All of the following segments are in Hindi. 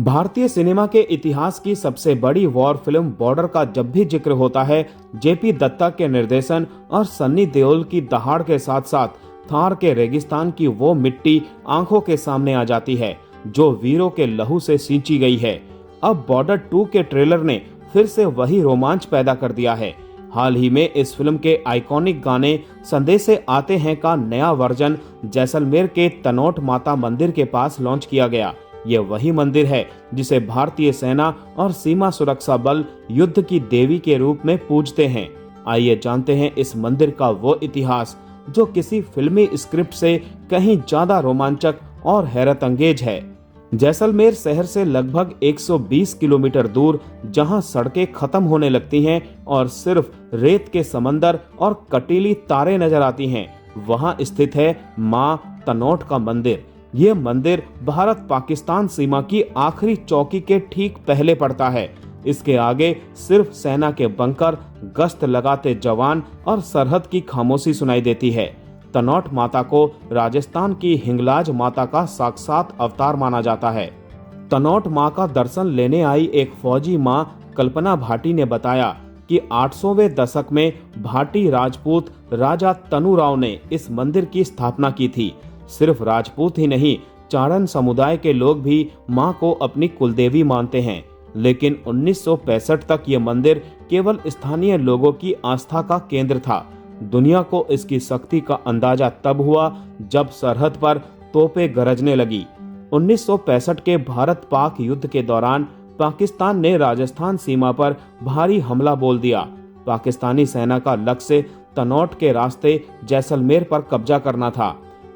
भारतीय सिनेमा के इतिहास की सबसे बड़ी वॉर फिल्म बॉर्डर का जब भी जिक्र होता है, जेपी दत्ता के निर्देशन और सन्नी देओल की दहाड़ के साथ साथ थार के रेगिस्तान की वो मिट्टी आंखों के सामने आ जाती है जो वीरों के लहू से सींची गई है। अब बॉर्डर 2 के ट्रेलर ने फिर से वही रोमांच पैदा कर दिया है। हाल ही में इस फिल्म के आइकॉनिक गाने संदेशे आते हैं का नया वर्जन जैसलमेर के तनोट माता मंदिर के पास लॉन्च किया गया। ये वही मंदिर है जिसे भारतीय सेना और सीमा सुरक्षा बल युद्ध की देवी के रूप में पूजते हैं। आइए जानते हैं इस मंदिर का वो इतिहास जो किसी फिल्मी स्क्रिप्ट से कहीं ज्यादा रोमांचक और हैरत अंगेज है। जैसलमेर शहर से लगभग 120 किलोमीटर दूर, जहां सड़कें खत्म होने लगती हैं और सिर्फ रेत के समंदर और कटीली तारे नजर आती हैं, वहां स्थित है मां तनोट का मंदिर। ये मंदिर भारत पाकिस्तान सीमा की आखिरी चौकी के ठीक पहले पड़ता है। इसके आगे सिर्फ सेना के बंकर, गश्त लगाते जवान और सरहद की खामोशी सुनाई देती है। तनोट माता को राजस्थान की हिंगलाज माता का साक्षात अवतार माना जाता है। तनोट मां का दर्शन लेने आई एक फौजी मां कल्पना भाटी ने बताया कि 800वें दशक में भाटी राजपूत राजा तनुराव ने इस मंदिर की स्थापना की थी। सिर्फ राजपूत ही नहीं, चारण समुदाय के लोग भी मां को अपनी कुलदेवी मानते हैं। लेकिन 1965 तक ये मंदिर केवल स्थानीय लोगों की आस्था का केंद्र था। दुनिया को इसकी शक्ति का अंदाजा तब हुआ जब सरहद पर तोपें गरजने लगी। 1965 के भारत पाक युद्ध के दौरान पाकिस्तान ने राजस्थान सीमा पर भारी हमला बोल दिया। पाकिस्तानी सेना का लक्ष्य तनोट के रास्ते जैसलमेर पर कब्जा करना था,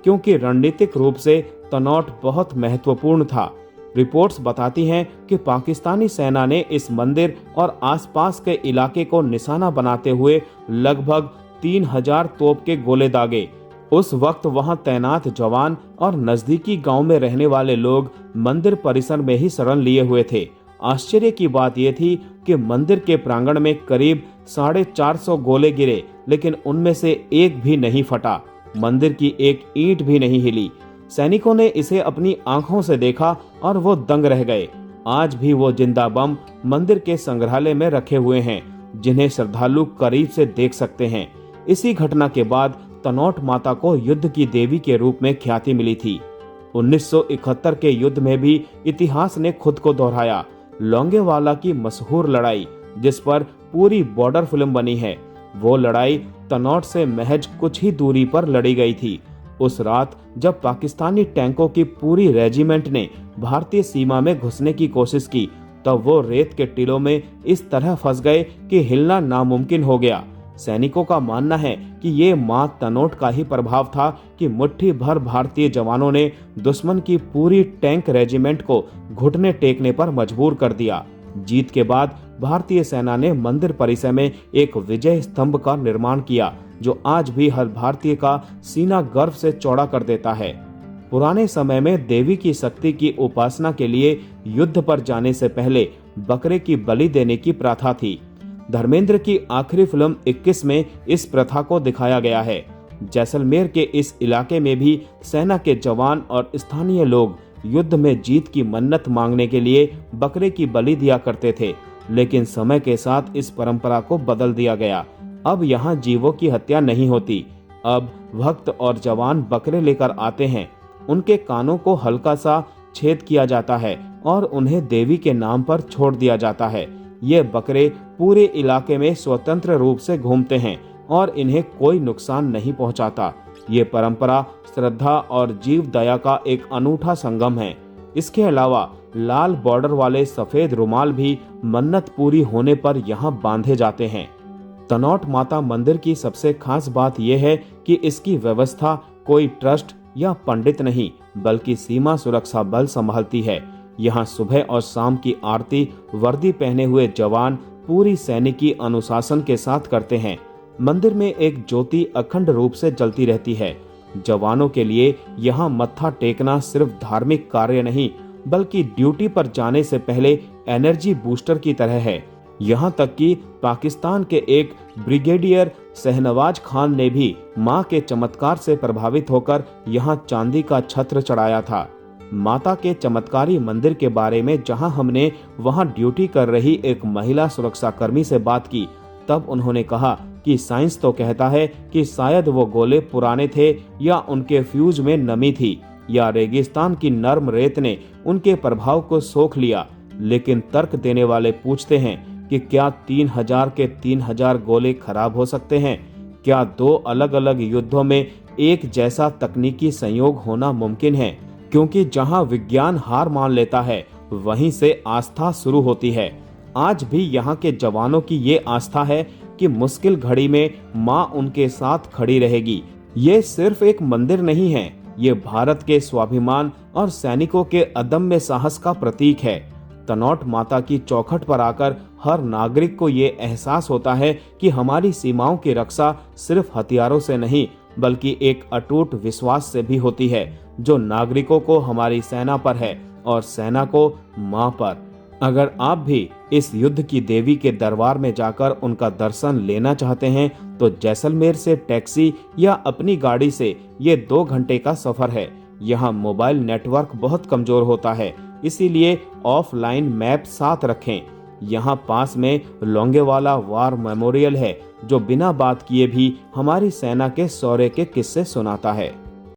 क्योंकि रणनीतिक रूप से तनोट बहुत महत्वपूर्ण था। रिपोर्ट्स बताती हैं कि पाकिस्तानी सेना ने इस मंदिर और आसपास के इलाके को निशाना बनाते हुए लगभग 3000 तोप के गोले दागे। उस वक्त वहां तैनात जवान और नजदीकी गांव में रहने वाले लोग मंदिर परिसर में ही शरण लिए हुए थे। आश्चर्य की बात यह थी कि मंदिर के प्रांगण में करीब 450 गोले गिरे, लेकिन उनमें से एक भी नहीं फटा। मंदिर की एक ईंट भी नहीं हिली। सैनिकों ने इसे अपनी आंखों से देखा और वो दंग रह गए। आज भी वो जिंदा बम मंदिर के संग्रहालय में रखे हुए हैं, जिन्हें श्रद्धालु करीब से देख सकते हैं। इसी घटना के बाद तनोट माता को युद्ध की देवी के रूप में ख्याति मिली थी। 1971 के युद्ध में भी इतिहास ने खुद को दोहराया। लोंगेवाला की मशहूर लड़ाई, जिस पर पूरी बॉर्डर फिल्म बनी है, वो लड़ाई तनोट से महज कुछ ही दूरी पर लड़ी गई थी। उस रात जब पाकिस्तानी टैंकों की पूरी रेजिमेंट ने भारतीय सीमा में घुसने की कोशिश की, तब वो रेत के टीलों में इस तरह फंस गए कि हिलना नामुमकिन हो गया। सैनिकों का मानना है कि ये मां तनोट का ही प्रभाव था कि मुट्ठी भर भारतीय जवानों ने दुश्मन की पूरी टैंक रेजिमेंट को घुटने टेकने पर मजबूर कर दिया। जीत के बाद भारतीय सेना ने मंदिर परिसर में एक विजय स्तंभ का निर्माण किया, जो आज भी हर भारतीय का सीना गर्व से चौड़ा कर देता है। पुराने समय में देवी की शक्ति की उपासना के लिए युद्ध पर जाने से पहले बकरे की बलि देने की प्रथा थी। धर्मेंद्र की आखिरी फिल्म 21 में इस प्रथा को दिखाया गया है। जैसलमेर के इस इलाके में भी सेना के जवान और स्थानीय लोग युद्ध में जीत की मन्नत मांगने के लिए बकरे की बलि दिया करते थे, लेकिन समय के साथ इस परंपरा को बदल दिया गया। अब यहाँ जीवों की हत्या नहीं होती। अब भक्त और जवान बकरे लेकर आते हैं, उनके कानों को हल्का सा छेद किया जाता है और उन्हें देवी के नाम पर छोड़ दिया जाता है। ये बकरे पूरे इलाके में स्वतंत्र रूप से घूमते हैं और इन्हें कोई नुकसान नहीं पहुंचाता। ये परंपरा श्रद्धा और जीव दया का एक अनूठा संगम है। इसके अलावा लाल बॉर्डर वाले सफेद रुमाल भी मन्नत पूरी होने पर यहाँ बांधे जाते हैं। तनोट माता मंदिर की सबसे खास बात यह है कि इसकी व्यवस्था कोई ट्रस्ट या पंडित नहीं, बल्कि सीमा सुरक्षा बल संभालती है। यहाँ सुबह और शाम की आरती वर्दी पहने हुए जवान पूरी सैनिकी अनुशासन के साथ करते हैं। मंदिर में एक ज्योति अखंड रूप से जलती रहती है। जवानों के लिए यहाँ मत्था टेकना सिर्फ धार्मिक कार्य नहीं, बल्कि ड्यूटी पर जाने से पहले एनर्जी बूस्टर की तरह है। यहाँ तक कि पाकिस्तान के एक ब्रिगेडियर शहनवाज खान ने भी मां के चमत्कार से प्रभावित होकर यहाँ चांदी का छत्र चढ़ाया था। माता के चमत्कारी मंदिर के बारे में जहां हमने वहां ड्यूटी कर रही एक महिला सुरक्षाकर्मी से बात की, तब उन्होंने कहा कि साइंस तो कहता है कि शायद वो गोले पुराने थे या उनके फ्यूज में नमी थी या रेगिस्तान की नरम रेत ने उनके प्रभाव को सोख लिया। लेकिन तर्क देने वाले पूछते हैं कि क्या 3000 के 3000 गोले खराब हो सकते हैं? क्या दो अलग अलग युद्धों में एक जैसा तकनीकी संयोग होना मुमकिन है? क्योंकि जहां विज्ञान हार मान लेता है वहीं से आस्था शुरू होती है। आज भी यहाँ के जवानों की ये आस्था है कि मुश्किल घड़ी में माँ उनके साथ खड़ी रहेगी। ये सिर्फ एक मंदिर नहीं है, ये भारत के स्वाभिमान और सैनिकों के अदम्य साहस का प्रतीक है। तनौट माता की चौखट पर आकर हर नागरिक को ये एहसास होता है कि हमारी सीमाओं की रक्षा सिर्फ हथियारों से नहीं बल्कि एक अटूट विश्वास से भी होती है, जो नागरिकों को हमारी सेना पर है और सेना को मां पर। अगर आप भी इस युद्ध की देवी के दरबार में जाकर उनका दर्शन लेना चाहते हैं तो जैसलमेर से टैक्सी या अपनी गाड़ी से ये 2 घंटे का सफर है। यहाँ मोबाइल नेटवर्क बहुत कमजोर होता है, इसीलिए ऑफलाइन मैप साथ रखें। यहाँ पास में लोंगेवाला वार मेमोरियल है, जो बिना बात किए भी हमारी सेना के शौर्य के किस्से सुनाता है।